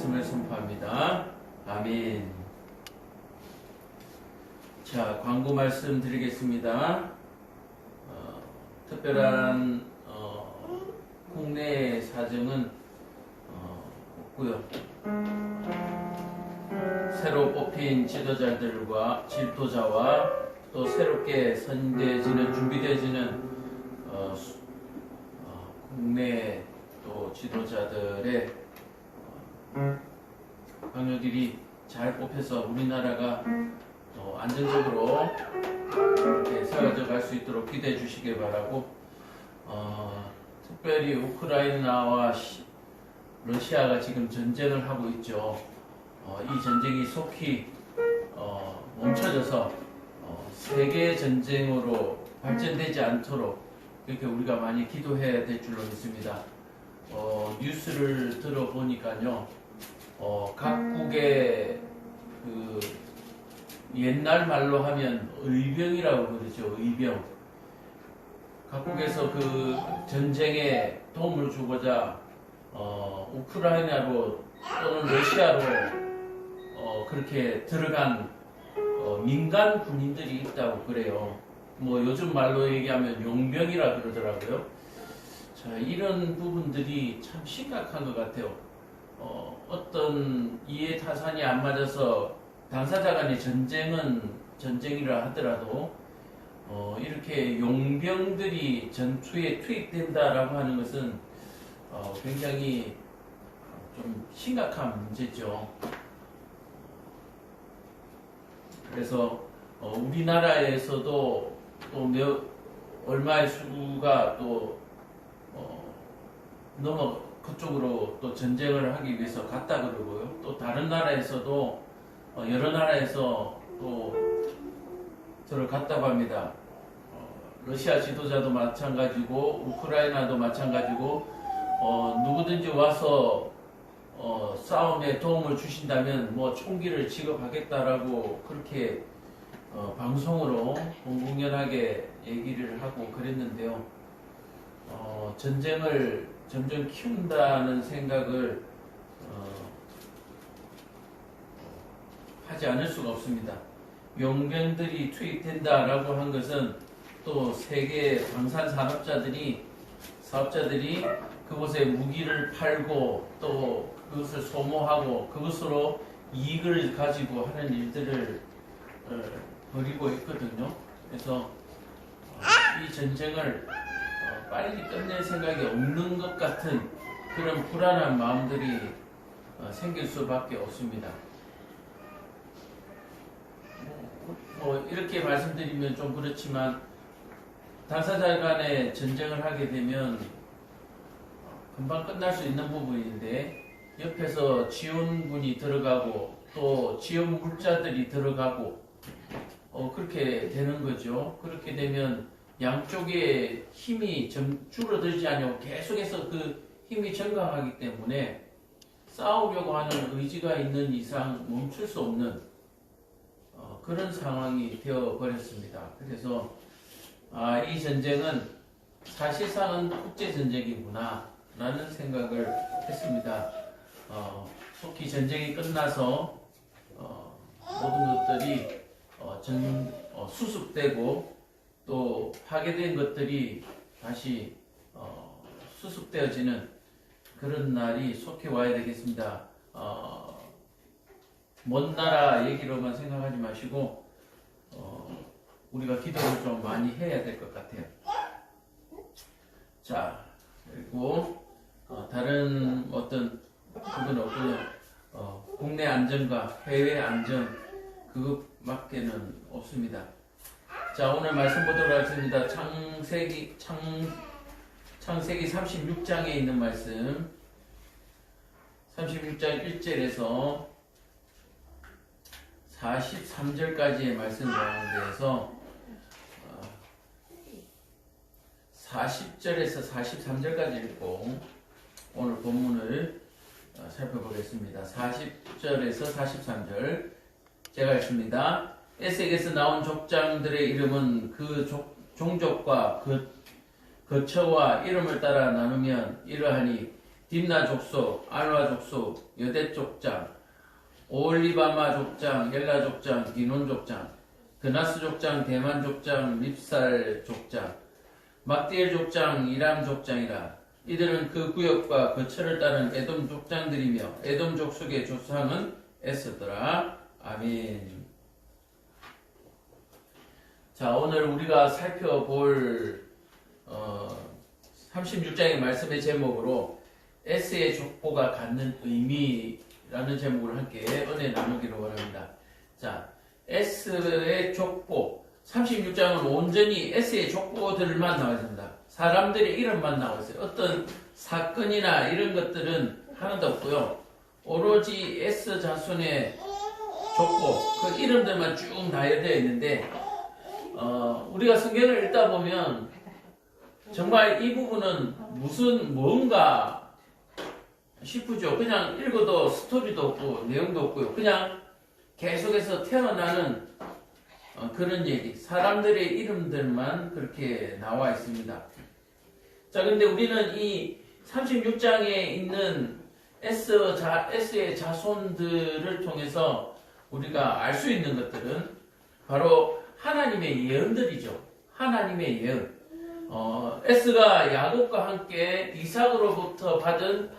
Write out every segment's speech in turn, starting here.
말씀을 선포합니다. 아멘. 자, 광고 말씀 드리겠습니다. 특별한 국내 사정은 없고요. 새로 뽑힌 지도자들과 질도자와 또 새롭게 선대해지는 준비되어지는 국내 또 지도자들의 강요들이 잘 뽑혀서 우리나라가 안정적으로 이렇게 세워져 갈 수 있도록 기대해 주시길 바라고, 특별히 우크라이나와 러시아가 지금 전쟁을 하고 있죠. 이 전쟁이 속히 멈춰져서 세계 전쟁으로 발전되지 않도록 이렇게 우리가 많이 기도해야 될 줄로 믿습니다. 뉴스를 들어보니까요, 각국의 그 옛날 말로 하면 의병이라고 그러죠. 의병. 각국에서 그 전쟁에 도움을 주고자 우크라이나로 또는 러시아로 그렇게 들어간 민간 군인들이 있다고 그래요. 뭐 요즘 말로 얘기하면 용병이라 그러더라고요. 자, 이런 부분들이 참 심각한 것 같아요. 어떤 이해 타산이 안 맞아서 당사자 간의 전쟁은 전쟁이라 하더라도 이렇게 용병들이 전투에 투입된다라고 하는 것은 굉장히 좀 심각한 문제죠. 그래서 우리나라에서도 또 얼마의 수가 또 넘어 그쪽으로 또 전쟁을 하기 위해서 갔다 그러고요. 또 다른 나라에서도 여러 나라에서 또 들어갔다고 합니다. 러시아 지도자도 마찬가지고 우크라이나도 마찬가지고 누구든지 와서 싸움에 도움을 주신다면 뭐 총기를 지급하겠다라고 그렇게 방송으로 공공연하게 얘기를 하고 그랬는데요. 전쟁을 점점 키운다는 생각을 하지 않을 수가 없습니다. 용병들이 투입된다라고 한 것은 또 세계 방산 사업자들이 그곳에 무기를 팔고 또 그것을 소모하고 그것으로 이익을 가지고 하는 일들을 벌이고 있거든요. 그래서 이 전쟁을 빨리 끝낼 생각이 없는 것 같은 그런 불안한 마음들이 생길 수밖에 없습니다. 이렇게 말씀드리면 좀 그렇지만 당사자 간에 전쟁을 하게 되면 금방 끝날 수 있는 부분인데 옆에서 지원군이 들어가고 또 지원 물자들이 들어가고 그렇게 되는 거죠. 그렇게 되면 양쪽의 힘이 줄어들지 않고 계속해서 그 힘이 증강하기 때문에 싸우려고 하는 의지가 있는 이상 멈출 수 없는 그런 상황이 되어버렸습니다. 그래서 이 전쟁은 사실상은 국제전쟁이구나 라는 생각을 했습니다. 속히 전쟁이 끝나서 모든 것들이 수습되고 또 파괴된 것들이 다시 수습되어지는 그런 날이 속히 와야 되겠습니다. 먼 나라 얘기로만 생각하지 마시고 우리가 기도를 좀 많이 해야 될 것 같아요. 자, 그리고 다른 어떤 부분은 없고요. 국내 안전과 해외 안전 그것밖에는 없습니다. 자, 오늘 말씀 보도록 하겠습니다. 창세기 36장에 있는 말씀, 36장 1절에서 43절까지의 말씀 가운데에서 40절에서 43절까지 읽고 오늘 본문을 살펴보겠습니다. 40절에서 43절 제가 읽습니다. 에색에서 나온 족장들의 이름은 그 종족과 그 거처와 이름을 따라 나누면 이러하니 딥나 족속, 알와 족속, 여대 족장, 오올리바마 족장, 옐라 족장, 디논 족장, 드나스 족장, 대만 족장, 립살 족장, 막디엘 족장, 이람 족장이라. 이들은 그 구역과 거처를 따른 에돔 족장들이며 에돔 족속의 조상은 에스더라. 아멘. 자, 오늘 우리가 살펴볼 36장의 말씀의 제목으로 S의 족보가 갖는 의미라는 제목을 함께 은혜 나누기로 원합니다. 자, S의 족보. 36장은 온전히 S의 족보들만 나와 있습니다. 사람들의 이름만 나와 있어요. 어떤 사건이나 이런 것들은 하나도 없고요. 오로지 S 자손의 족보, 그 이름들만 쭉 나열되어 있는데, 우리가 성경을 읽다 보면 정말 이 부분은 뭔가 싶으죠. 그냥 읽어도 스토리도 없고 내용도 없고요. 그냥 계속해서 태어나는 그런 얘기, 사람들의 이름들만 그렇게 나와 있습니다. 자, 근데 우리는 이 36장에 있는 S의 자손들을 통해서 우리가 알 수 있는 것들은 바로 하나님의 예언들이죠. 하나님의 예언. S가 야곱과 함께 이삭으로부터 받은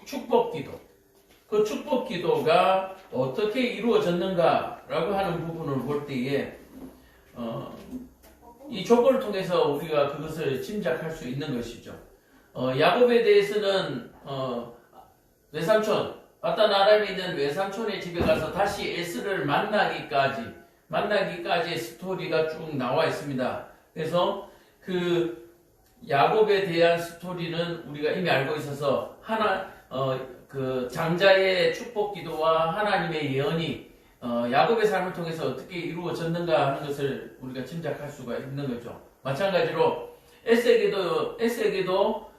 축복기도. 그 축복기도가 어떻게 이루어졌는가라고 하는 부분을 볼 때에 이 족보를 통해서 우리가 그것을 짐작할 수 있는 것이죠. 야곱에 대해서는 외삼촌, 바단 아람에 있는 외삼촌의 집에 가서 다시 에스를 만나기까지의 스토리가 쭉 나와 있습니다. 그래서 그 야곱에 대한 스토리는 우리가 이미 알고 있어서 그 장자의 축복 기도와 하나님의 예언이 야곱의 삶을 통해서 어떻게 이루어졌는가 하는 것을 우리가 짐작할 수가 있는 거죠. 마찬가지로 에스에게도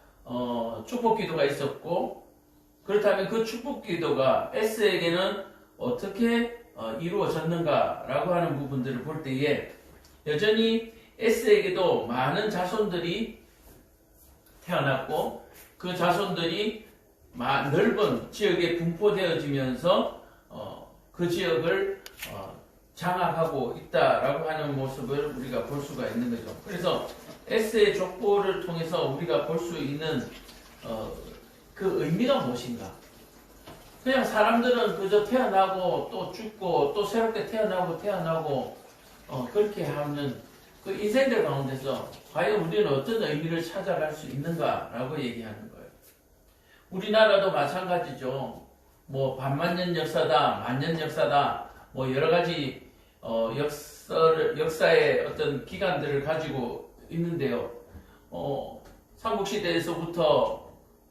축복 기도가 있었고, 그렇다면 그 축복 기도가 S에게는 어떻게 이루어졌는가라고 하는 부분들을 볼 때에 여전히 S에게도 많은 자손들이 태어났고 그 자손들이 넓은 지역에 분포되어지면서 그 지역을 장악하고 있다라고 하는 모습을 우리가 볼 수가 있는 거죠. 그래서 S의 족보를 통해서 우리가 볼 수 있는 그 의미가 무엇인가? 그냥 사람들은 그저 태어나고 또 죽고 또 새롭게 태어나고 그렇게 하는 그 인생들 가운데서 과연 우리는 어떤 의미를 찾아갈 수 있는가라고 얘기하는 거예요. 우리나라도 마찬가지죠. 뭐 반만년 역사다, 만년 역사다, 뭐 여러 가지 역사의 어떤 기간들을 가지고 있는데요. 삼국시대에서부터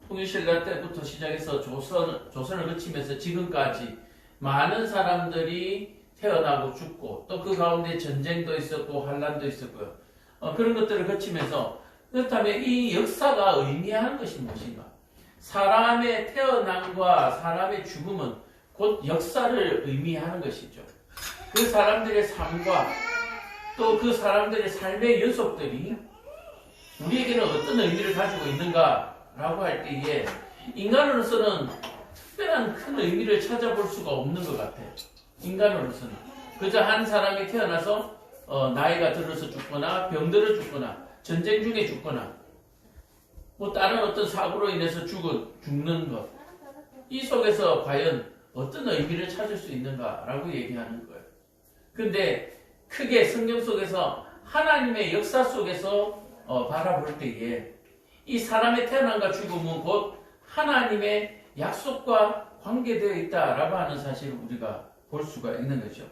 통일신라 때부터 시작해서 조선을 거치면서 지금까지 많은 사람들이 태어나고 죽고 또 그 가운데 전쟁도 있었고 환란도 있었고요. 그런 것들을 거치면서 그렇다면 이 역사가 의미하는 것이 무엇인가? 사람의 태어남과 사람의 죽음은 곧 역사를 의미하는 것이죠. 그 사람들의 삶과 또 그 사람들의 삶의 연속들이 우리에게는 어떤 의미를 가지고 있는가라고 할 때에 인간으로서는 특별한 큰 의미를 찾아볼 수가 없는 것 같아요. 인간으로서는 그저 한 사람이 태어나서 나이가 들어서 죽거나 병들어 죽거나 전쟁 중에 죽거나 뭐 다른 어떤 사고로 인해서 죽는 것, 이 속에서 과연 어떤 의미를 찾을 수 있는가라고 얘기하는 거예요. 근데 크게 성경 속에서 하나님의 역사 속에서 바라볼 때에 이 사람의 태어남과 죽음은 곧 하나님의 약속과 관계되어 있다라고 하는 사실을 우리가 볼 수가 있는 거죠.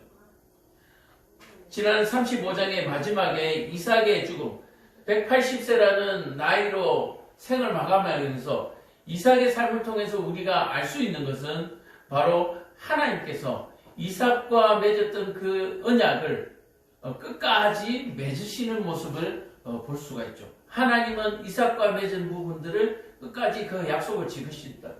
지난 35장의 마지막에 이삭의 죽음, 180세라는 나이로 생을 마감하면서 이삭의 삶을 통해서 우리가 알 수 있는 것은 바로 하나님께서 이삭과 맺었던 그 언약을 끝까지 맺으시는 모습을 볼 수가 있죠. 하나님은 이삭과 맺은 부분들을 끝까지 그 약속을 지키신다.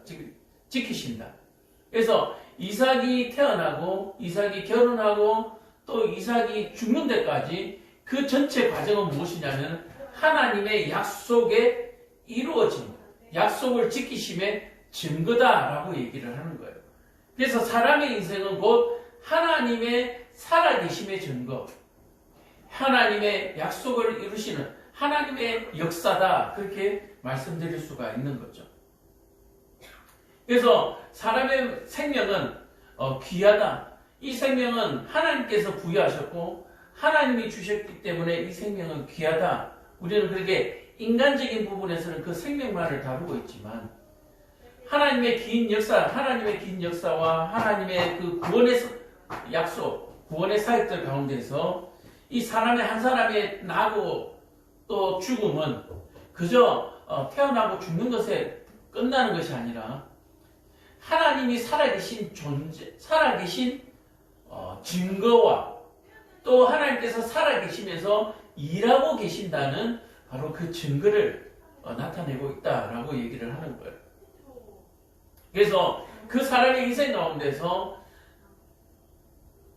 그래서 이삭이 태어나고 이삭이 결혼하고 또 이삭이 죽는 데까지 그 전체 과정은 무엇이냐면 하나님의 약속의 이루어진 약속을 지키심의 증거다라고 얘기를 하는 거예요. 그래서 사람의 인생은 곧 하나님의 살아계심의 증거, 하나님의 약속을 이루시는 하나님의 역사다, 그렇게 말씀드릴 수가 있는 거죠. 그래서 사람의 생명은 귀하다. 이 생명은 하나님께서 부여하셨고 하나님이 주셨기 때문에 이 생명은 귀하다. 우리는 그렇게 인간적인 부분에서는 그 생명만을 다루고 있지만 하나님의 긴 역사와 하나님의 그 구원의 약속, 구원의 사역들 가운데서 이 사람의 한 사람의 나고 또 죽음은 그저 태어나고 죽는 것에 끝나는 것이 아니라 하나님이 살아계신 존재, 살아계신 증거와 또 하나님께서 살아계시면서 일하고 계신다는 바로 그 증거를 나타내고 있다라고 얘기를 하는 거예요. 그래서 그 사람의 인생 가운데서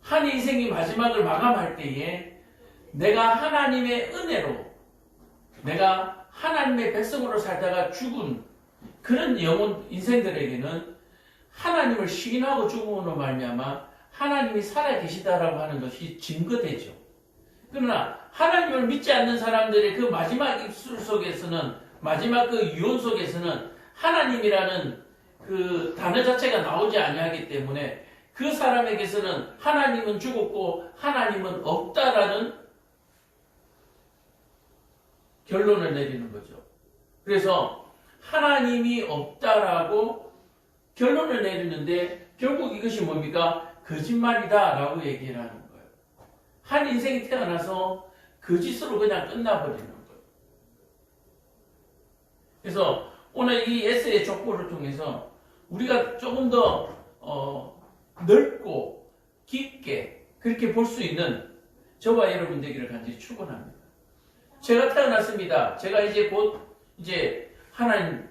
한 인생이 마지막을 마감할 때에 내가 하나님의 은혜로, 내가 하나님의 백성으로 살다가 죽은 그런 영혼 인생들에게는 하나님을 시인하고 죽음으로 말미암아 하나님이 살아계시다라고 하는 것이 증거되죠. 그러나 하나님을 믿지 않는 사람들의 그 마지막 입술 속에서는, 마지막 그 유언 속에서는 하나님이라는 그 단어 자체가 나오지 아니하기 때문에 그 사람에게서는 하나님은 죽었고 하나님은 없다라는 결론을 내리는 거죠. 그래서 하나님이 없다라고 결론을 내리는데 결국 이것이 뭡니까? 거짓말이다 라고 얘기를 하는 거예요. 한 인생이 태어나서 거짓으로 그냥 끝나버리는 거예요. 그래서 오늘 이 에세이의 족보를 통해서 우리가 조금 더 넓고 깊게 그렇게 볼 수 있는 저와 여러분 되기를 간절히 축원합니다. 제가 태어났습니다. 제가 이제 곧 하나님의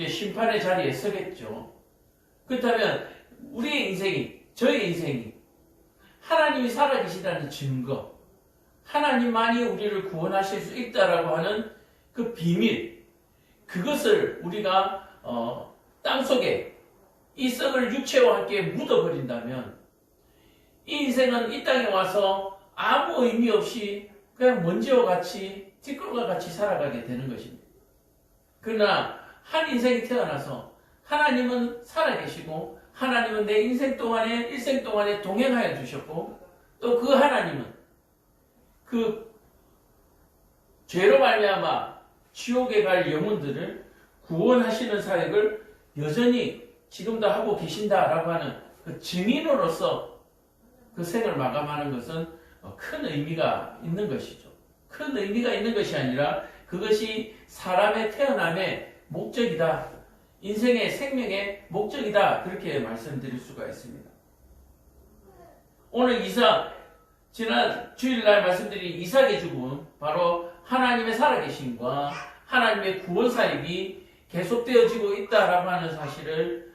심판의 자리에 서겠죠. 그렇다면 우리의 인생이, 저의 인생이 하나님이 살아계시다는 증거, 하나님만이 우리를 구원하실 수 있다라고 하는 그 비밀, 그것을 우리가 땅속에 이 썩을 육체와 함께 묻어버린다면 이 인생은 이 땅에 와서 아무 의미 없이 그냥 먼지와 같이 티끌과 같이 살아가게 되는 것입니다. 그러나 한 인생이 태어나서 하나님은 살아계시고 하나님은 내 인생 동안에 일생 동안에 동행하여 주셨고 또 그 하나님은 그 죄로 말미암아 지옥에 갈 영혼들을 구원하시는 사역을 여전히 지금도 하고 계신다라고 하는 그 증인으로서 그 생을 마감하는 것은 큰 의미가 있는 것이죠. 큰 의미가 있는 것이 아니라 그것이 사람의 태어남의 목적이다. 인생의 생명의 목적이다. 그렇게 말씀드릴 수가 있습니다. 오늘 지난 주일날 말씀드린 이삭의 죽음, 바로 하나님의 살아계심과 하나님의 구원 사역이 계속되어지고 있다라고 하는 사실을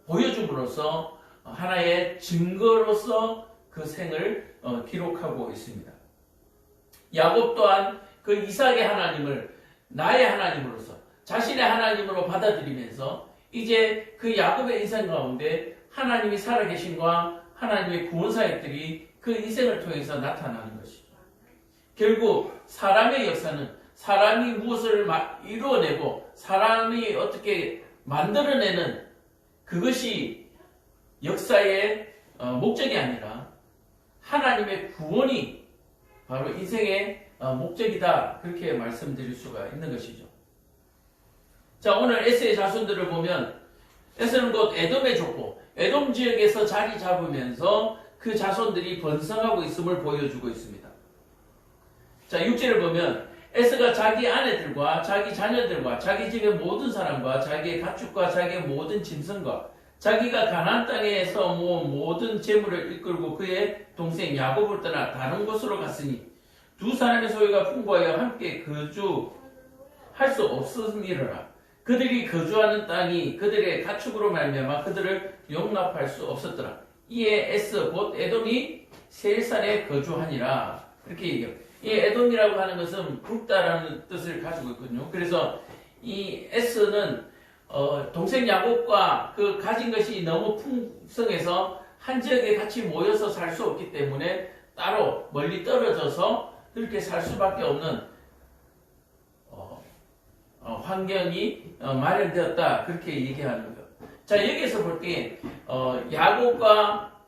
보여줌으로써 하나의 증거로서 그 생을 기록하고 있습니다. 야곱 또한 그 이삭의 하나님을 나의 하나님으로서 자신의 하나님으로 받아들이면서 이제 그 야곱의 인생 가운데 하나님이 살아계심과 하나님의 구원 사역들이 그 인생을 통해서 나타나는 것이죠. 결국 사람의 역사는 사람이 무엇을 이루어내고 사람이 어떻게 만들어내는 그것이 역사의 목적이 아니라 하나님의 구원이 바로 인생의 목적이다. 그렇게 말씀드릴 수가 있는 것이죠. 자, 오늘 에서의 자손들을 보면 에서는 곧 에돔의 족보, 에돔 지역에서 자리 잡으면서 그 자손들이 번성하고 있음을 보여주고 있습니다. 자, 6절을 보면 에서가 자기 아내들과 자기 자녀들과 자기 집의 모든 사람과 자기의 가축과 자기의 모든 짐승과 자기가 가나안 땅에서 모은 모든 재물을 이끌고 그의 동생 야곱을 떠나 다른 곳으로 갔으니 두 사람의 소유가 풍부하여 함께 거주할 수 없으니라. 그들이 거주하는 땅이 그들의 가축으로 말미암아 그들을 용납할 수 없었더라. 이에 에서 곧 에돔이 세일산에 거주하니라. 이렇게 얘기해요. 이 에돔이라고 하는 것은 굵다라는 뜻을 가지고 있거든요. 그래서 이 S는 동생 야곱과 그 가진 것이 너무 풍성해서 한 지역에 같이 모여서 살 수 없기 때문에 따로 멀리 떨어져서 그렇게 살 수밖에 없는 환경이 마련되었다, 그렇게 얘기하는 거예요. 자, 여기에서 볼 때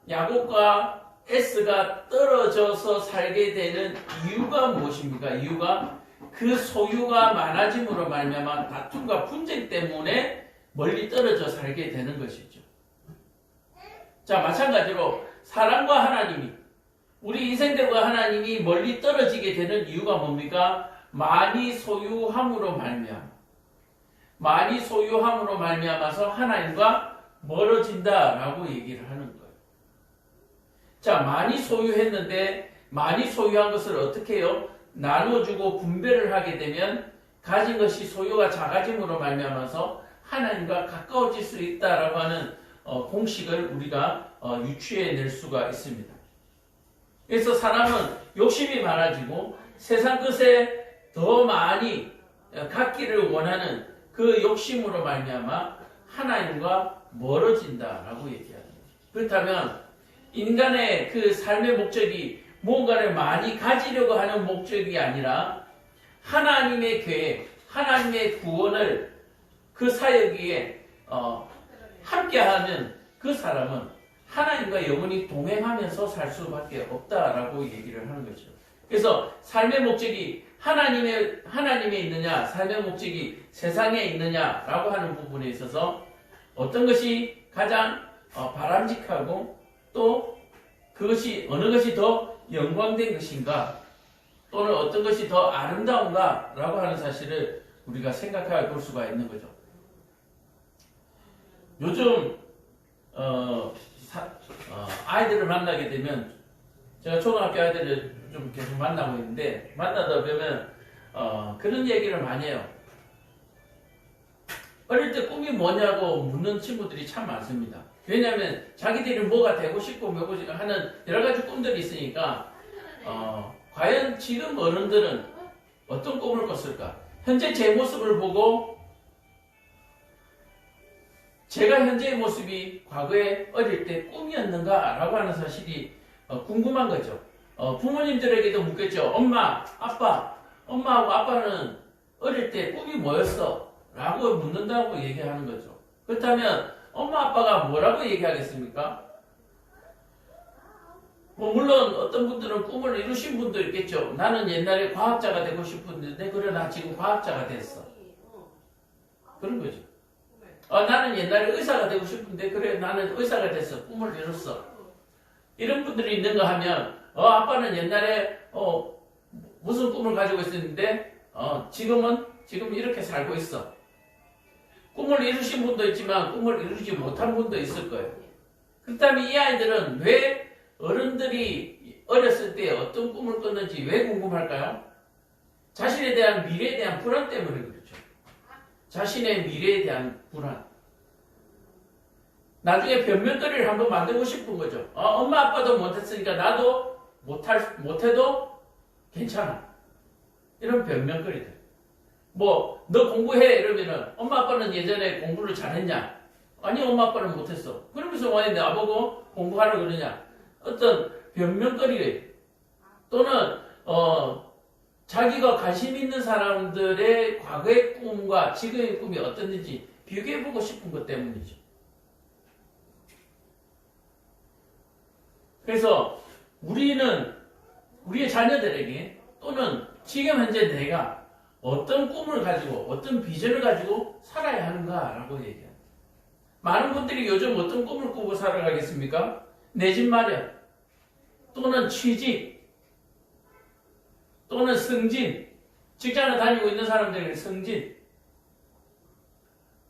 야곱과 S가 떨어져서 살게 되는 이유가 무엇입니까? 이유가 그 소유가 많아짐으로 말미암아 다툼과 분쟁 때문에 멀리 떨어져 살게 되는 것이죠. 자, 마찬가지로 사람과 하나님이, 우리 인생들과 하나님이 멀리 떨어지게 되는 이유가 뭡니까? 많이 소유함으로 말미암아서 하나님과 멀어진다라고 얘기를 하는 거예요. 자, 많이 소유했는데 많이 소유한 것을 어떻게 해요? 나눠주고 분배를 하게 되면 가진 것이 소유가 작아짐으로 말미암아서 하나님과 가까워질 수 있다라고 하는 공식을 우리가 유추해낼 수가 있습니다. 그래서 사람은 욕심이 많아지고 세상 것에 더 많이 갖기를 원하는 그 욕심으로 말미암아 하나님과 멀어진다라고 얘기하는 거예요. 그렇다면 인간의 그 삶의 목적이 무언가를 많이 가지려고 하는 목적이 아니라 하나님의 계획, 하나님의 구원을 그 사역에 함께하는 그 사람은 하나님과 영원히 동행하면서 살 수밖에 없다라고 얘기를 하는 거죠. 그래서 삶의 목적이 하나님에 있느냐, 삶의 목적이 세상에 있느냐라고 하는 부분에 있어서 어떤 것이 가장 바람직하고 또 그것이 어느 것이 더 영광된 것인가, 또는 어떤 것이 더 아름다운가 라고 하는 사실을 우리가 생각해 볼 수가 있는 거죠. 요즘 아이들을 만나게 되면, 제가 초등학교 아이들을 좀 계속 만나고 있는데, 만나다 보면 그런 얘기를 많이 해요. 어릴 때 꿈이 뭐냐고 묻는 친구들이 참 많습니다. 왜냐하면 자기들이 뭐가 되고 싶고 뭐고 하는 여러 가지 꿈들이 있으니까 과연 지금 어른들은 어떤 꿈을 꿨을까? 현재 제 모습을 보고 제가 현재의 모습이 과거에 어릴 때 꿈이었는가라고 하는 사실이 궁금한 거죠. 부모님들에게도 묻겠죠. 엄마하고 아빠는 어릴 때 꿈이 뭐였어? 라고 묻는다고 얘기하는 거죠. 그렇다면 엄마 아빠가 뭐라고 얘기하겠습니까? 물론 어떤 분들은 꿈을 이루신 분도 있겠죠. 나는 옛날에 과학자가 되고 싶었는데 그래 나 지금 과학자가 됐어. 그런 거죠. 나는 옛날에 의사가 되고 싶은데 그래 나는 의사가 됐어. 꿈을 이뤘어. 이런 분들이 있는가 하면 아빠는 옛날에 무슨 꿈을 가지고 있었는데 지금 이렇게 살고 있어. 꿈을 이루신 분도 있지만 꿈을 이루지 못한 분도 있을 거예요. 그렇다면 이 아이들은 왜 어른들이 어렸을 때 어떤 꿈을 꿨는지 왜 궁금할까요? 자신에 대한 미래에 대한 불안 때문에 그렇죠. 자신의 미래에 대한 불안. 나중에 변명거리를 한번 만들고 싶은 거죠. 엄마 아빠도 못했으니까 나도 못해도 괜찮아. 이런 변명거리들. 너 공부해 이러면은 엄마 아빠는 예전에 공부를 잘했냐? 아니 엄마 아빠는 못했어. 그러면서 왜 나보고 공부하라고 그러냐? 어떤 변명거리 또는 자기가 관심 있는 사람들의 과거의 꿈과 지금의 꿈이 어떻는지 비교해보고 싶은 것 때문이죠. 그래서 우리는 우리의 자녀들에게 또는 지금 현재 내가 어떤 꿈을 가지고 어떤 비전을 가지고 살아야 하는가라고 얘기합니다. 많은 분들이 요즘 어떤 꿈을 꾸고 살아가겠습니까? 내 집 마련 또는 취직 또는 승진, 직장을 다니고 있는 사람들에게 승진,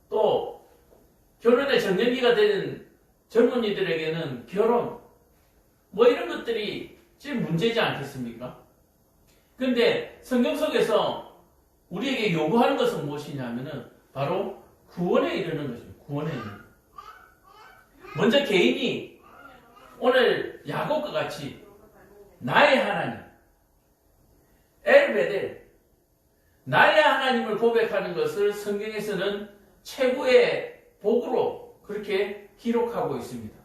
또 결혼의 정년기가 되는 젊은이들에게는 결혼, 이런 것들이 지금 문제지 않겠습니까? 그런데 성경 속에서 우리에게 요구하는 것은 무엇이냐면은 바로 구원에 이르는 것입니다. 구원에 이르는 것. 먼저 개인이 오늘 야곱과 같이 나의 하나님, 엘베델, 나의 하나님을 고백하는 것을 성경에서는 최고의 복으로 그렇게 기록하고 있습니다.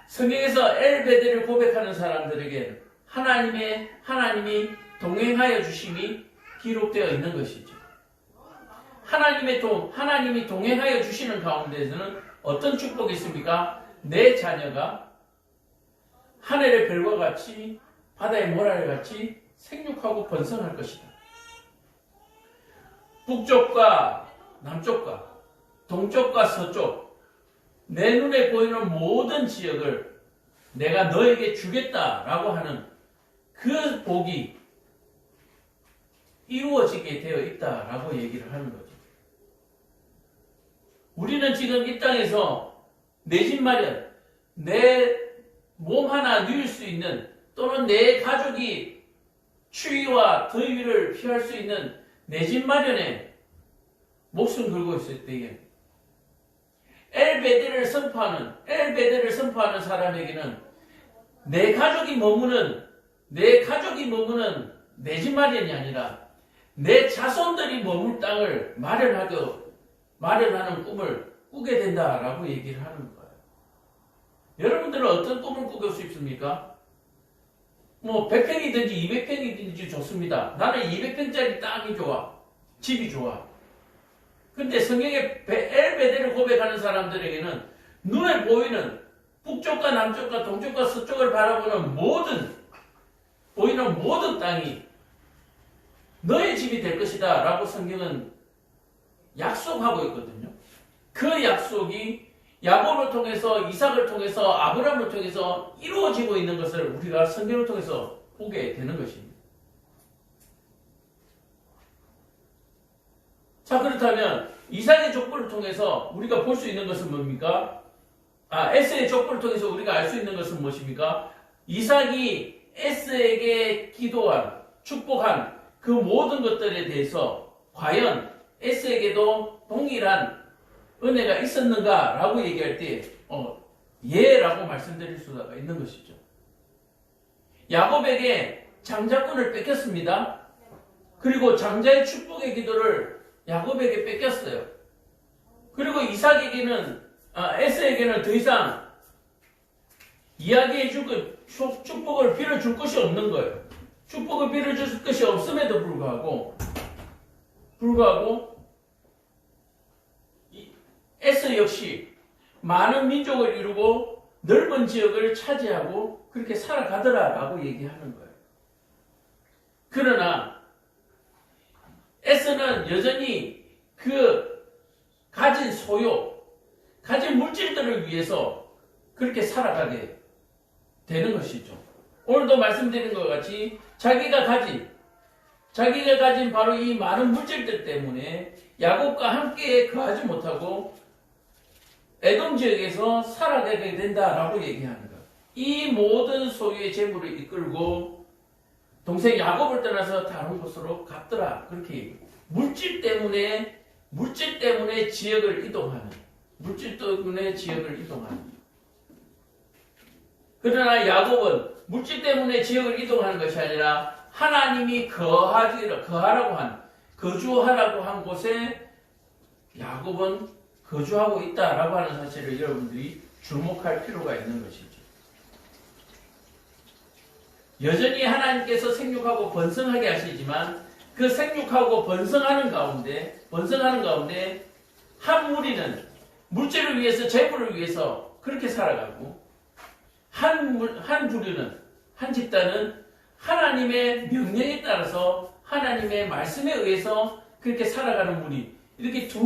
성경에서 엘베델을 고백하는 사람들에게 하나님이 동행하여 주심이 기록되어 있는 것이죠. 하나님이 동행하여 주시는 가운데에서는 어떤 축복이 있습니까? 내 자녀가 하늘의 별과 같이 바다의 모래와 같이 생육하고 번성할 것이다. 북쪽과 남쪽과 동쪽과 서쪽 내 눈에 보이는 모든 지역을 내가 너에게 주겠다라고 하는 그 복이 이루어지게 되어 있다라고 얘기를 하는 거죠. 우리는 지금 이 땅에서 내 집 마련, 내 몸 하나 누릴 수 있는 또는 내 가족이 추위와 더위를 피할 수 있는 내 집 마련에 목숨 걸고 있을 때에 엘베델을 선포하는 사람에게는 내 가족이 머무는 내 집 마련이 아니라 내 자손들이 머물 땅을 마련하는 꿈을 꾸게 된다라고 얘기를 하는 거예요. 여러분들은 어떤 꿈을 꾸고 싶습니까? 100평이든지 200평이든지 좋습니다. 나는 200평짜리 땅이 좋아. 집이 좋아. 근데 성경에 엘베델을 고백하는 사람들에게는 눈에 보이는 북쪽과 남쪽과 동쪽과 서쪽을 바라보는 모든 땅이 너의 집이 될 것이다 라고 성경은 약속하고 있거든요. 그 약속이 야곱을 통해서 이삭을 통해서 아브라함을 통해서 이루어지고 있는 것을 우리가 성경을 통해서 보게 되는 것입니다. 자, 그렇다면 이삭의 족보를 통해서 우리가 볼 수 있는 것은 뭡니까? 에스의 족보를 통해서 우리가 알 수 있는 것은 무엇입니까? 이삭이 에스에게 기도한, 축복한 그 모든 것들에 대해서 과연 에스에게도 동일한 은혜가 있었는가라고 얘기할 때 예라고 말씀드릴 수가 있는 것이죠. 야곱에게 장자권을 뺏겼습니다. 그리고 장자의 축복의 기도를 야곱에게 뺏겼어요. 그리고 이삭에게는 에스에게는 더 이상 이야기해줄 축복을 빌어줄 것이 없는 거예요. 축복을 빌어줄 것이 없음에도 불구하고 에스 역시 많은 민족을 이루고 넓은 지역을 차지하고 그렇게 살아가더라라고 얘기하는 거예요. 그러나 에스는 여전히 그 가진 물질들을 위해서 그렇게 살아가게 되는 것이죠. 오늘도 말씀드린 것 같이 자기가 가진 바로 이 많은 물질들 때문에 야곱과 함께 거하지 못하고 에돔 지역에서 살아가게 된다라고 얘기하는 거예요. 이 모든 소유의 재물을 이끌고 동생 야곱을 떠나서 다른 곳으로 갔더라. 그렇게 얘기해요. 물질 때문에 지역을 이동하는. 그러나 야곱은 물질 때문에 지역을 이동하는 것이 아니라 하나님이 거주하라고 한 곳에 야곱은 거주하고 있다라고 하는 사실을 여러분들이 주목할 필요가 있는 것이죠. 여전히 하나님께서 생육하고 번성하게 하시지만 그 생육하고 번성하는 가운데 한 무리는 물질을 위해서 재물을 위해서 그렇게 살아가고 한 집단은 하나님의 명령에 따라서 하나님의 말씀에 의해서 그렇게 살아가는 무리, 이렇게 두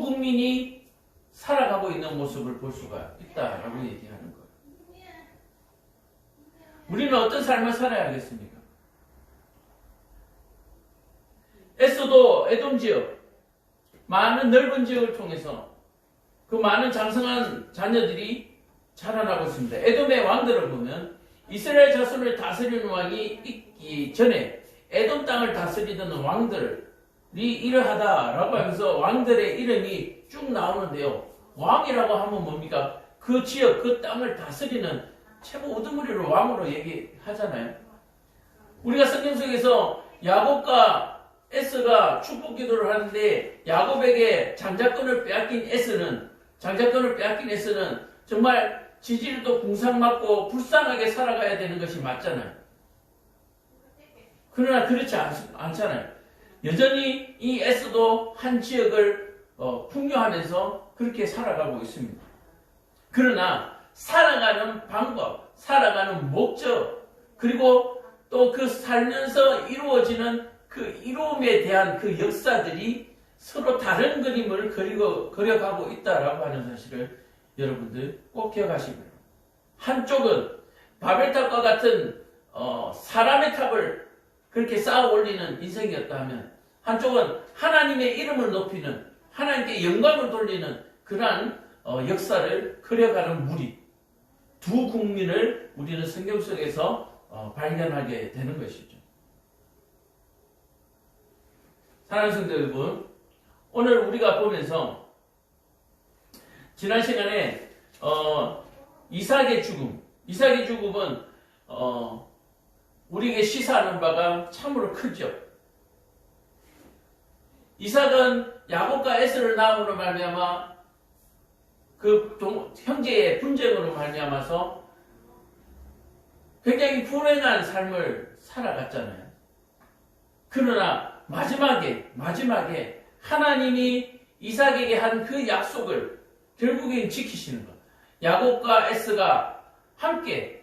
국민이 살아가고 있는 모습을 볼 수가 있다라고 얘기하는 거예요. 우리는 어떤 삶을 살아야 하겠습니까? 에스도 에돔 지역, 많은 넓은 지역을 통해서 그 많은 장성한 자녀들이 자라나고 있습니다. 에돔의 왕들을 보면 이스라엘 자손을 다스리는 왕이 있기 전에 에돔 땅을 다스리던 왕들이 이러하다라고 하면서 왕들의 이름이 쭉 나오는데요. 왕이라고 하면 뭡니까? 그 지역, 그 땅을 다스리는 최고 우두머리로 왕으로 얘기하잖아요. 우리가 성경 속에서 야곱과 에서가 축복 기도를 하는데 야곱에게 장자권을 빼앗긴 에서는 정말 지질도 궁상맞고 불쌍하게 살아가야 되는 것이 맞잖아요. 그러나 그렇지 않잖아요. 여전히 이 에서도 한 지역을 풍요하면서 그렇게 살아가고 있습니다. 그러나 살아가는 방법, 살아가는 목적, 그리고 또 그 살면서 이루어지는 그 이루음에 대한 그 역사들이 서로 다른 그림을 그려가고 있다라고 하는 사실을 여러분들 꼭 기억하시기 바랍니다. 한쪽은 바벨탑과 같은 사람의 탑을 그렇게 쌓아 올리는 인생이었다 하면, 한쪽은 하나님의 이름을 높이는, 하나님께 영광을 돌리는 그러한 역사를 그려가는 무리, 두 국민을 우리는 성경 속에서 발견하게 되는 것이죠. 사랑하는 성도 여러분, 오늘 우리가 보면서 지난 시간에 이삭의 죽음은 우리에게 시사하는 바가 참으로 크죠. 이삭은 야곱과 에서를 낳음으로 말미암아 그 형제의 분쟁으로 말미암아서 굉장히 불행한 삶을 살아갔잖아요. 그러나 마지막에 하나님이 이삭에게 한 그 약속을 결국엔 지키시는 것. 야곱과 에서가 함께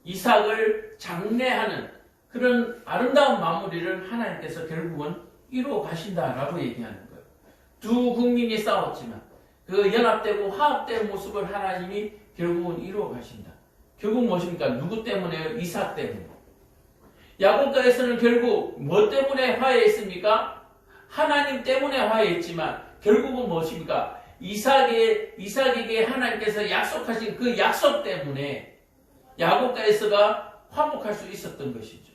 이삭을 장례하는 그런 아름다운 마무리를 하나님께서 결국은 이루어 가신다라고 얘기하는 거예요. 두 국민이 싸웠지만 그 연합되고 화합된 모습을 하나님이 결국은 이루어 가신다. 결국 무엇입니까? 누구 때문에요? 이삭 때문에. 야곱과 에서는 결국 뭐 때문에 화해했습니까? 하나님 때문에 화해했지만 결국은 무엇입니까? 이삭에게 하나님께서 약속하신 그 약속 때문에 야곱과 에서가 화목할 수 있었던 것이죠.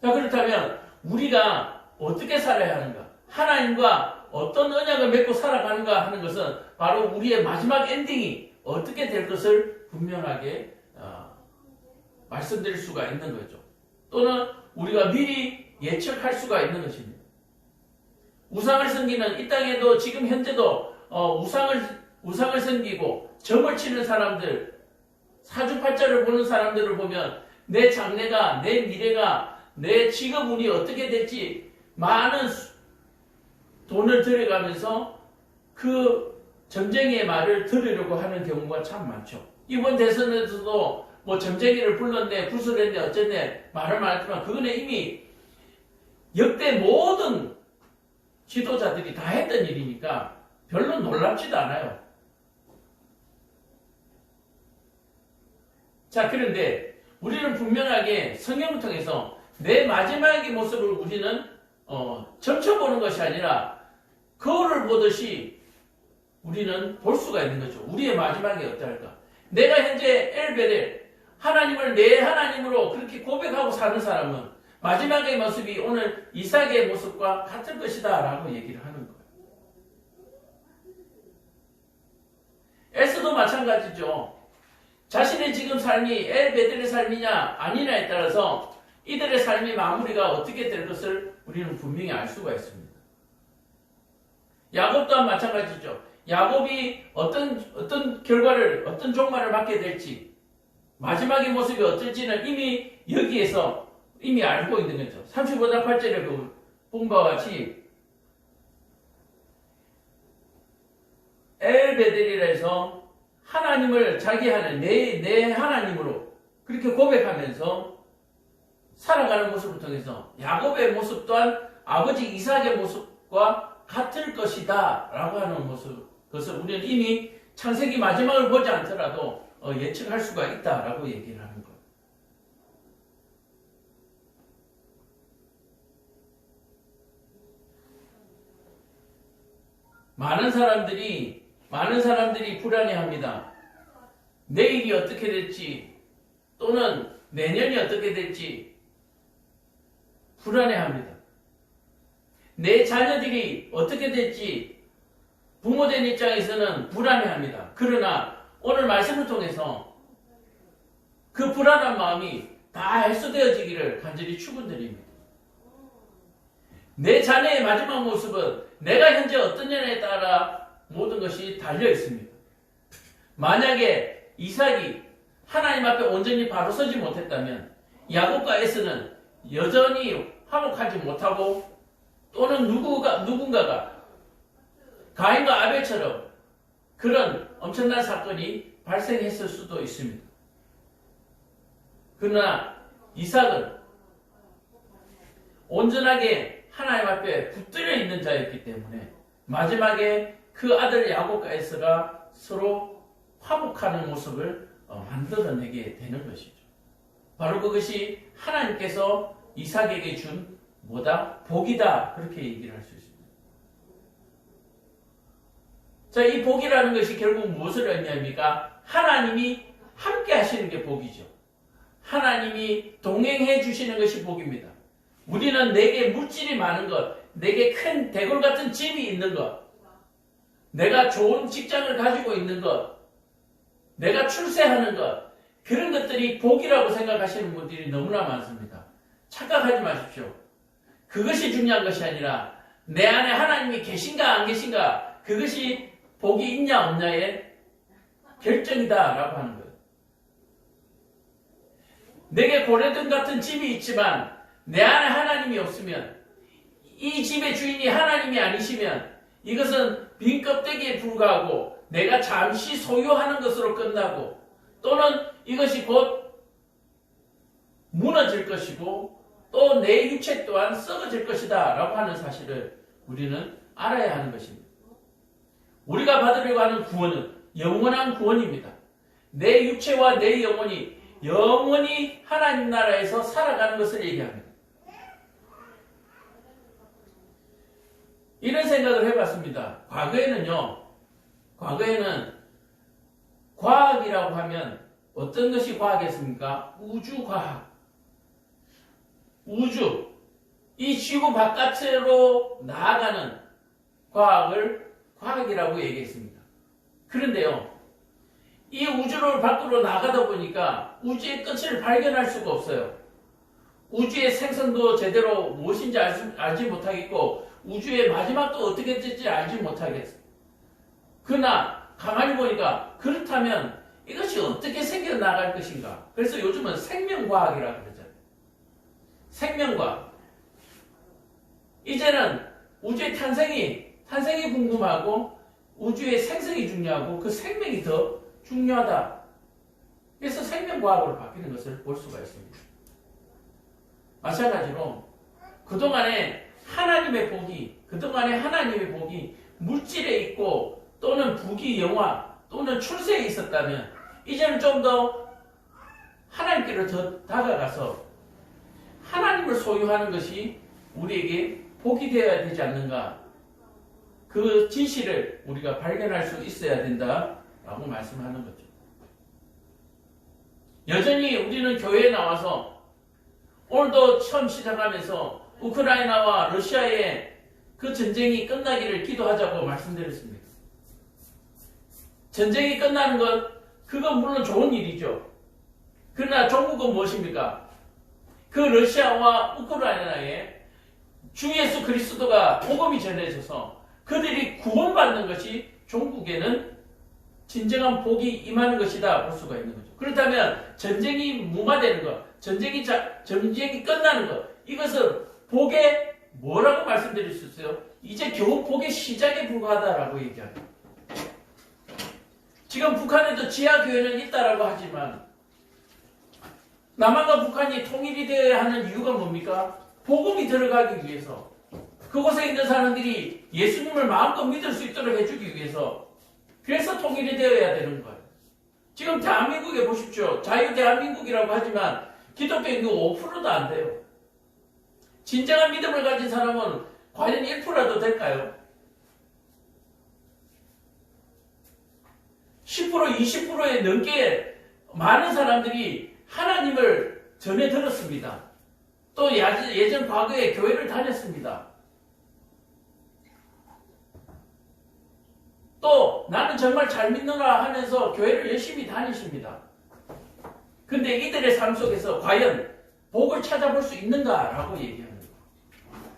자, 그렇다면 우리가 어떻게 살아야 하는가? 하나님과 어떤 언약을 맺고 살아가는가 하는 것은 바로 우리의 마지막 엔딩이 어떻게 될 것을 분명하게 말씀드릴 수가 있는 거죠. 또는 우리가 미리 예측할 수가 있는 것입니다. 우상을 섬기는 이 땅에도 지금 현재도 우상을 섬기고 점을 치는 사람들, 사주팔자를 보는 사람들을 보면 내 장래가, 내 미래가, 내 직업 운이 어떻게 될지 많은 돈을 들여가면서 그 점쟁이의 말을 들으려고 하는 경우가 참 많죠. 이번 대선에서도 뭐 점쟁이를 불렀네, 구슬했네, 어쨌네 말을 많았지만 그거는 이미 역대 모든 지도자들이 다 했던 일이니까 별로 놀랍지도 않아요. 자, 그런데 우리는 분명하게 성경을 통해서 내 마지막의 모습을 우리는 점쳐보는 것이 아니라 거울을 보듯이 우리는 볼 수가 있는 거죠. 우리의 마지막이 어떨까? 내가 현재 엘베델 하나님을 내 하나님으로 그렇게 고백하고 사는 사람은 마지막의 모습이 오늘 이삭의 모습과 같을 것이다 라고 얘기를 하는 거예요. 에서도 마찬가지죠. 자신의 지금 삶이 엘베델의 삶이냐 아니냐에 따라서 이들의 삶의 마무리가 어떻게 될 것을 우리는 분명히 알 수가 있습니다. 야곱 또한 마찬가지죠. 야곱이 어떤 결과를, 어떤 종말을 맞게 될지, 마지막의 모습이 어떨지는 이미 여기에서 이미 알고 있는 거죠. 35장 8절에 본 바와 같이 엘베델이라 해서 하나님을 자기 하나님, 내 하나님으로 그렇게 고백하면서 살아가는 모습을 통해서 야곱의 모습 또한 아버지 이삭의 모습과 같을 것이다 라고 하는 모습, 그것을 우리는 이미 창세기 마지막을 보지 않더라도 예측할 수가 있다라고 얘기를 하는 거예요. 많은 사람들이 불안해합니다. 내일이 어떻게 될지 또는 내년이 어떻게 될지 불안해합니다. 내 자녀들이 어떻게 될지 부모된 입장에서는 불안해합니다. 그러나 오늘 말씀을 통해서 그 불안한 마음이 다 해소되어지기를 간절히 축원드립니다. 내 자녀의 마지막 모습은 내가 현재 어떠냐에 따라 모든 것이 달려 있습니다. 만약에 이삭이 하나님 앞에 온전히 바로 서지 못했다면 야곱과 에서는 여전히 화목하지 못하고 또는 누군가가 가인과 아벨처럼 그런 엄청난 사건이 발생했을 수도 있습니다. 그러나 이삭은 온전하게 하나님 앞에 붙들려 있는 자였기 때문에 마지막에 그 아들 야곱과 에서가 서로 화목하는 모습을 만들어내게 되는 것이죠. 바로 그것이 하나님께서 이삭에게 준 뭐다? 복이다. 그렇게 얘기를 할 수 있습니다. 자, 이 복이라는 것이 결국 무엇을 의미합니까? 하나님이 함께 하시는 게 복이죠. 하나님이 동행해 주시는 것이 복입니다. 우리는 내게 물질이 많은 것, 내게 큰 대궐 같은 집이 있는 것, 내가 좋은 직장을 가지고 있는 것, 내가 출세하는 것, 그런 것들이 복이라고 생각하시는 분들이 너무나 많습니다. 착각하지 마십시오. 그것이 중요한 것이 아니라 내 안에 하나님이 계신가 안 계신가, 그것이 복이 있냐 없냐의 결정이다라고 하는 거예요. 내게 고래등 같은 집이 있지만 내 안에 하나님이 없으면, 이 집의 주인이 하나님이 아니시면 이것은 빈 껍데기에 불과하고 내가 잠시 소유하는 것으로 끝나고 또는 이것이 곧 무너질 것이고 또 내 육체 또한 썩어질 것이다 라고 하는 사실을 우리는 알아야 하는 것입니다. 우리가 받으려고 하는 구원은 영원한 구원입니다. 내 육체와 내 영혼이 영원히 하나님 나라에서 살아가는 것을 얘기합니다. 이런 생각을 해봤습니다. 과거에는 과학이라고 하면 어떤 것이 과학이었습니까? 우주과학. 우주. 이 지구 바깥으로 나아가는 과학을 과학이라고 얘기했습니다. 그런데요, 이 우주를 밖으로 나가다 보니까 우주의 끝을 발견할 수가 없어요. 우주의 생성도 제대로 무엇인지 알지 못하겠고 우주의 마지막도 어떻게 될지 알지 못하겠어요. 그러나 가만히 보니까 그렇다면 이것이 어떻게 생겨나갈 것인가. 그래서 요즘은 생명과학이라고 그러잖아요. 생명과학. 이제는 우주의 탄생이 궁금하고 우주의 생성이 중요하고 그 생명이 더 중요하다. 그래서 생명과학으로 바뀌는 것을 볼 수가 있습니다. 마찬가지로 그동안에 하나님의 복이 물질에 있고 또는 부귀 영화 또는 출세에 있었다면 이제는 좀 더 하나님께로 더 다가가서 하나님을 소유하는 것이 우리에게 복이 되어야 되지 않는가. 그 진실을 우리가 발견할 수 있어야 된다라고 말씀하는 거죠. 여전히 우리는 교회에 나와서 오늘도 처음 시작하면서 우크라이나와 러시아의 그 전쟁이 끝나기를 기도하자고 말씀드렸습니다. 전쟁이 끝나는 것, 그건 물론 좋은 일이죠. 그러나 종국은 무엇입니까? 그 러시아와 우크라이나에 주 예수 그리스도가 복음이 전해져서 그들이 구원받는 것이 종국에는 진정한 복이 임하는 것이다 볼 수가 있는 거죠. 그렇다면 전쟁이 무마되는 것, 전쟁이 끝나는 것, 이것은 복의 뭐라고 말씀드릴 수 있어요? 이제 겨우 복의 시작에 불과하다라고 얘기합니다. 지금 북한에도 지하교회는 있다라고 하지만 남한과 북한이 통일이 되어야 하는 이유가 뭡니까? 복음이 들어가기 위해서, 그곳에 있는 사람들이 예수님을 마음껏 믿을 수 있도록 해주기 위해서, 그래서 통일이 되어야 되는 거예요. 지금 대한민국에 보십시오. 자유대한민국이라고 하지만 기독교 인구 5%도 안 돼요. 진정한 믿음을 가진 사람은 과연 1%라도 될까요? 10%, 20%에 넘게 많은 사람들이 하나님을 전해 들었습니다. 또 예전 과거에 교회를 다녔습니다. 또 나는 정말 잘 믿는가 하면서 교회를 열심히 다니십니다. 근데 이들의 삶 속에서 과연 복을 찾아볼 수 있는가라고 얘기합니다.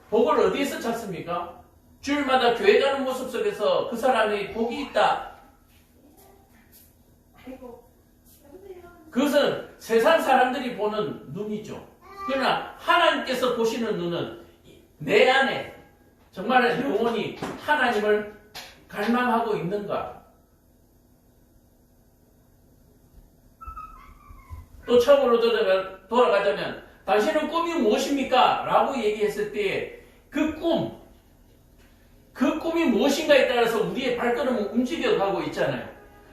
복을 어디에서 찾습니까? 주일마다 교회 가는 모습 속에서 그 사람의 복이 있다. 그것은 세상 사람들이 보는 눈이죠. 그러나 하나님께서 보시는 눈은 내 안에 정말 영원히 하나님을 갈망하고 있는가? 또 처음으로 돌아가자면 당신은 꿈이 무엇입니까? 라고 얘기했을 때에 그 꿈이 무엇인가에 따라서 우리의 발걸음은 움직여가고 있잖아요.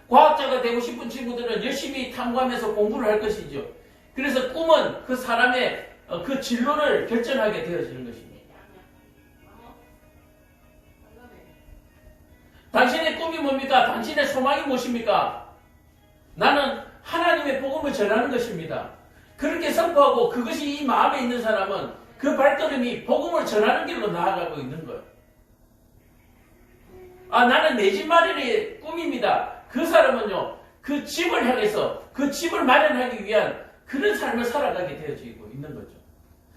과학자가 되고 싶은 친구들은 열심히 탐구하면서 공부를 할 것이죠. 그래서 꿈은 그 사람의 그 진로를 결정하게 되어지는 것입니다. 당신의 꿈이 뭡니까? 당신의 소망이 무엇입니까? 나는 하나님의 복음을 전하는 것입니다. 그렇게 선포하고 그것이 이 마음에 있는 사람은 그 발걸음이 복음을 전하는 길로 나아가고 있는 거예요. 나는 내 집 마련이 꿈입니다. 그 사람은요, 그 집을 향해서 그 집을 마련하기 위한 그런 삶을 살아가게 되어지고 있는 거죠.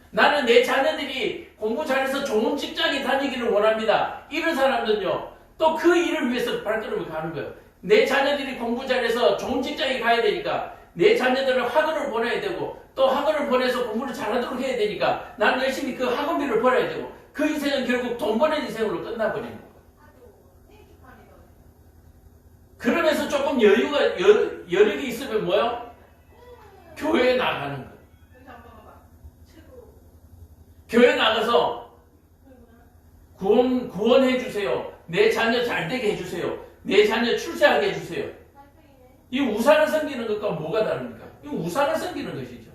나는 내 자녀들이 공부 잘해서 좋은 직장에 다니기를 원합니다. 이런 사람들은요, 또 그 일을 위해서 발걸음을 가는 거예요. 내 자녀들이 공부 잘해서 좋은 직장에 가야 되니까 내 자녀들을 학원을 보내야 되고 또 학원을 보내서 공부를 잘하도록 해야 되니까 나는 열심히 그 학원비를 벌어야 되고 그 인생은 결국 돈 버는 인생으로 끝나버리는 거예요. 그러면서 조금 여력이 있으면 뭐요? 교회에 나가는 거예요. 교회 나가서 구원해 주세요. 내 자녀 잘 되게 해주세요. 내 자녀 출세하게 해주세요. 이 우상을 섬기는 것과 뭐가 다릅니까? 이 우상을 섬기는 것이죠.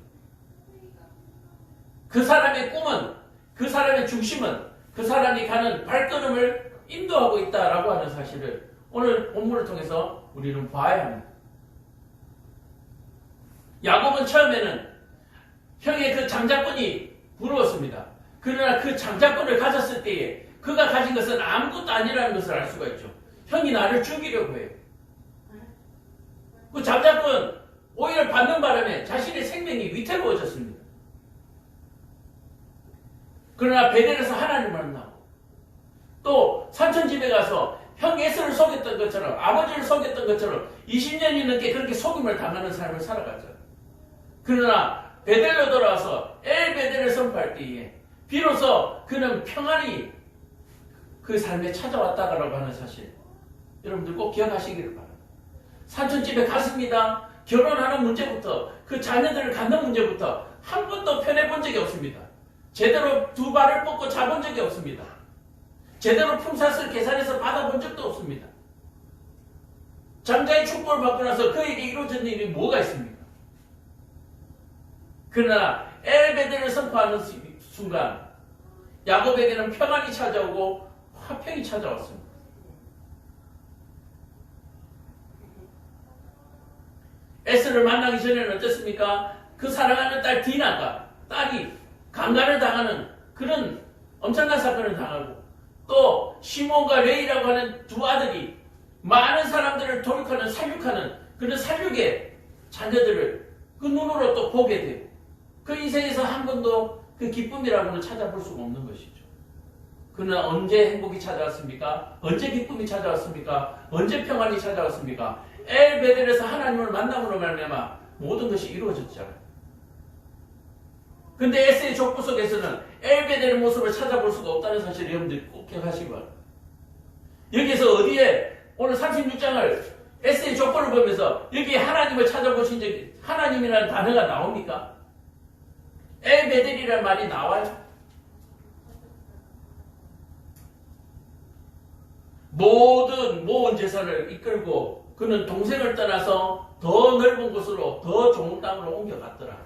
그 사람의 꿈은, 그 사람의 중심은 그 사람이 가는 발걸음을 인도하고 있다라고 하는 사실을 오늘 본문을 통해서 우리는 봐야 합니다. 야곱은 처음에는 형의 그 장자권이 부러웠습니다. 그러나 그 장자권을 가졌을 때에 그가 가진 것은 아무것도 아니라는 것을 알 수가 있죠. 형이 나를 죽이려고 해요. 그 장자권 오히려 받는 바람에 자신의 생명이 위태로워졌습니다. 그러나 베델에서 하나님을 만나고 또 삼촌 집에 가서 형 에서를 속였던 것처럼 아버지를 속였던 것처럼 20년이 넘게 그렇게 속임을 당하는 삶을 살아갔죠. 그러나 베델로 돌아와서 엘베델을 선포할 때에 비로소 그는 평안히 그 삶에 찾아왔다라고 하는 사실 여러분들 꼭 기억하시기를 바랍니다. 삼촌 집에 갔습니다. 결혼하는 문제부터 그 자녀들을 갖는 문제부터 한 번도 편해본 적이 없습니다. 제대로 두 발을 뻗고 자본 적이 없습니다. 제대로 품삯을 계산해서 받아본 적도 없습니다. 장자의 축복을 받고 나서 그에게 이루어진 일이 뭐가 있습니까? 그러나 엘베델을 선포하는 순간 야곱에게는 평안이 찾아오고 화평이 찾아왔습니다. 에스를 만나기 전에는 어땠습니까? 그 사랑하는 딸 디나가 딸이 강간을 당하는 그런 엄청난 사건을 당하고 또 시몬과 레이라고 하는 두 아들이 많은 사람들을 돌육하는 살육하는 그런 살육의 자녀들을 그 눈으로 또 보게 되고 그 인생에서 한 번도 그 기쁨이라고는 찾아볼 수가 없는 것이죠. 그러나 언제 행복이 찾아왔습니까? 언제 기쁨이 찾아왔습니까? 언제 평안이 찾아왔습니까? 엘베델에서 하나님을 만남으로 말미암아 모든 것이 이루어졌잖아요. 근데 에스의 족보 속에서는 엘베델의 모습을 찾아볼 수가 없다는 사실을 여러분들이 꼭 기억하시기 바랍니다. 여기에서 어디에 오늘 36장을 에스의 족보를 보면서 여기에 하나님을 찾아보신 적이 하나님이라는 단어가 나옵니까? 엘베델이라는 말이 나와요? 모든 재산을 이끌고 그는 동생을 떠나서 더 넓은 곳으로 더 좋은 땅으로 옮겨갔더라.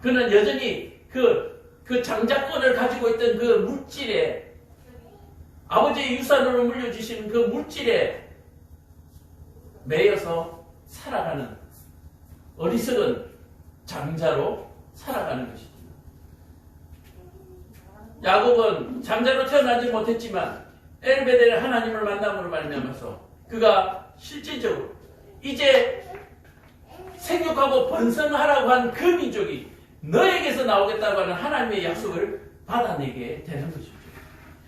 그는 여전히 그 장자권을 가지고 있던 그 물질에 아버지의 유산으로 물려주시는 그 물질에 매여서 살아가는 어리석은 장자로 살아가는 것이죠. 야곱은 장자로 태어나지 못했지만 엘베델의 하나님을 만남으로 말미암아서 그가 실질적으로 이제 생육하고 번성하라고 한 그 민족이 너에게서 나오겠다고 하는 하나님의 약속을 받아내게 되는 것입니다.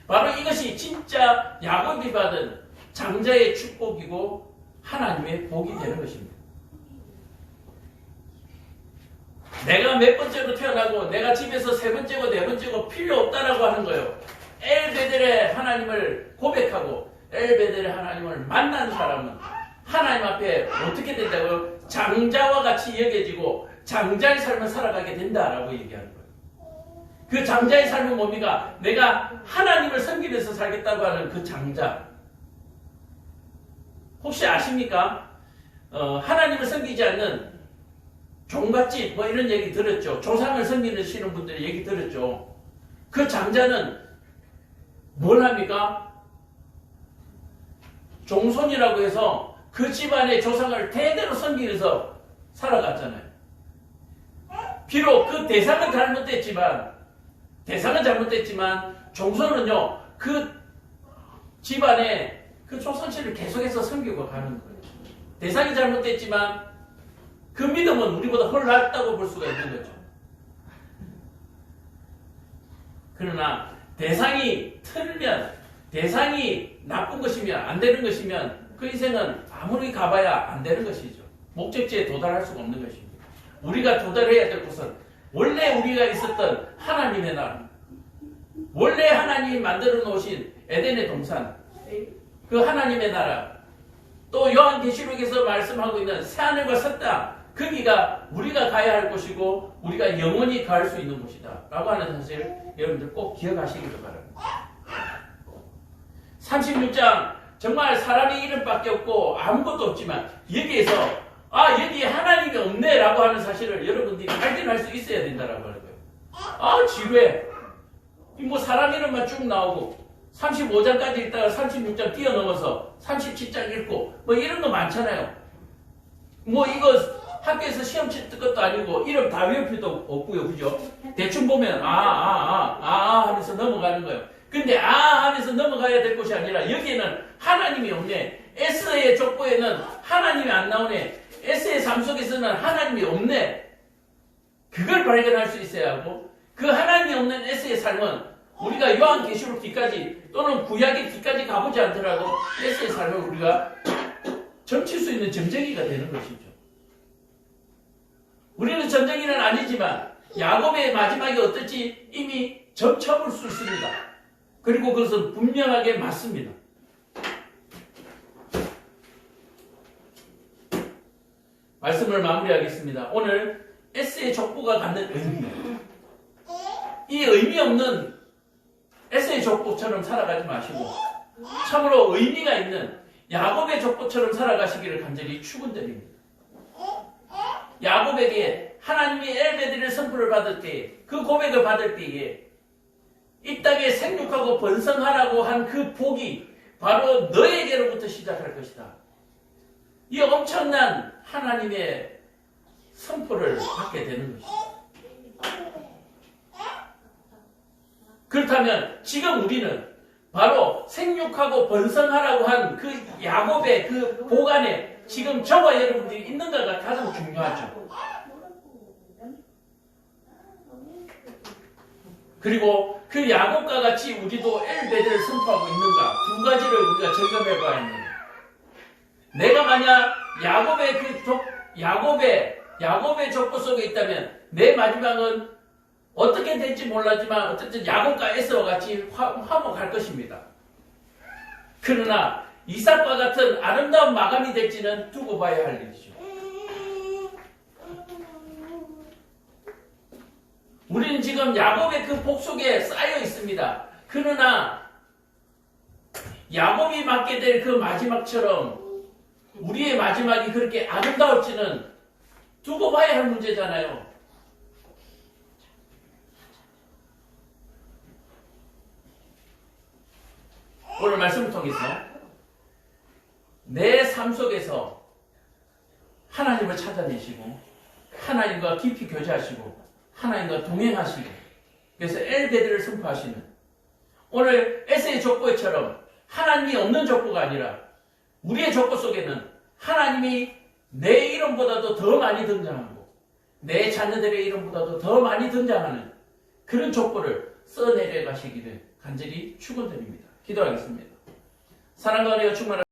바로 이것이 진짜 야곱이 받은 장자의 축복이고 하나님의 복이 되는 것입니다. 내가 몇 번째로 태어나고 내가 집에서 세 번째고 네 번째고 필요 없다라고 하는 거예요. 엘베델의 하나님을 고백하고 엘베델의 하나님을 만난 사람은 하나님 앞에 어떻게 된다고요? 장자와 같이 여겨지고 장자의 삶을 살아가게 된다라고 얘기하는 거예요. 그 장자의 삶은 뭡니까? 내가 하나님을 섬기면서 살겠다고 하는 그 장자. 혹시 아십니까? 하나님을 섬기지 않는 종갓집 뭐 이런 얘기 들었죠. 조상을 섬기시는 분들 얘기 들었죠. 그 장자는 뭘 합니까? 종손이라고 해서 그 집안의 조상을 대대로 섬기면서 살아갔잖아요. 비록 그 대상은 잘못됐지만 종손은요 그 집안의 그 조선씨를 계속해서 섬기고 가는 거예요. 대상이 잘못됐지만 그 믿음은 우리보다 훨씬 낫다고 볼 수가 있는 거죠. 그러나 대상이 틀면, 대상이 나쁜 것이면, 안 되는 것이면 그 인생은 아무리 가봐야 안 되는 것이죠. 목적지에 도달할 수가 없는 것입니다. 우리가 도달해야 될 곳은 원래 우리가 있었던 하나님의 나라, 원래 하나님이 만들어 놓으신 에덴의 동산, 그 하나님의 나라, 또 요한계시록에서 말씀하고 있는 새하늘과 새 땅, 거기가 우리가 가야 할 곳이고 우리가 영원히 갈 수 있는 곳이다 라고 하는 사실 여러분들 꼭 기억하시기를 바랍니다. 36장 정말 사람의 이름밖에 없고 아무것도 없지만 여기에서 여기 하나님이 없네 라고 하는 사실을 여러분들이 발견할 수 있어야 된다라고 하는 거예요. 지루해. 뭐 사람 이름만 쭉 나오고 35장까지 읽다가 36장 뛰어넘어서 37장 읽고 뭐 이런 거 많잖아요. 뭐 이거 학교에서 시험 칠 것도 아니고 이름 다 외울 필요도 없고요. 그죠? 대충 보면 하면서 넘어가는 거예요. 근데 하면서 넘어가야 될 것이 아니라 여기에는 하나님이 없네. S의 족보에는 하나님이 안 나오네. S의 삶 속에서는 하나님이 없네. 그걸 발견할 수 있어야 하고 그 하나님이 없는 S의 삶은 우리가 요한계시록 뒤까지 또는 구약의 뒤까지 가보지 않더라도 S의 삶을 우리가 점칠 수 있는 점쟁이가 되는 것이죠. 우리는 점쟁이는 아니지만 야곱의 마지막이 어떨지 이미 점쳐볼 수 있습니다. 그리고 그것은 분명하게 맞습니다. 말씀을 마무리하겠습니다. 오늘 S의 족보가 갖는 의미, 이 의미 없는 S의 족보처럼 살아가지 마시고 참으로 의미가 있는 야곱의 족보처럼 살아가시기를 간절히 축원드립니다. 야곱에게 하나님이 엘베델의 선포를 받을 때, 그 고백을 받을 때에 이 땅에 생육하고 번성하라고 한 그 복이 바로 너에게로부터 시작할 것이다. 이 엄청난 하나님의 선포를 받게 되는 것이다. 그렇다면 지금 우리는 바로 생육하고 번성하라고 한 그 야곱의 그 복 안에 지금 저와 여러분들이 있는가가 가장 중요하죠. 그리고 그 야곱과 같이 우리도 엘베델을 선포하고 있는가, 두 가지를 우리가 점검해 봐야 합니다. 내가 만약 야곱의 족보 속에 있다면 내 마지막은 어떻게 될지 몰랐지만 어쨌든 야곱과 에서와 같이 화목할 것입니다. 그러나 이삭과 같은 아름다운 마감이 될지는 두고 봐야 할 일이죠. 우리는 지금 야곱의 그 복 속에 쌓여 있습니다. 그러나 야곱이 맞게 될 그 마지막처럼 우리의 마지막이 그렇게 아름다울지는 두고 봐야 할 문제잖아요. 오늘 말씀을 통해서 내 삶 속에서 하나님을 찾아내시고 하나님과 깊이 교제하시고 하나님과 동행하시고 그래서 엘베델을 선포하시는 오늘 에세의 족보처럼 하나님이 없는 족보가 아니라 우리의 족보 속에는 하나님이 내 이름보다도 더 많이 등장하고 내 자녀들의 이름보다도 더 많이 등장하는 그런 족보를 써내려 가시기를 간절히 축원드립니다. 기도하겠습니다. 사랑과 은혜가 충만한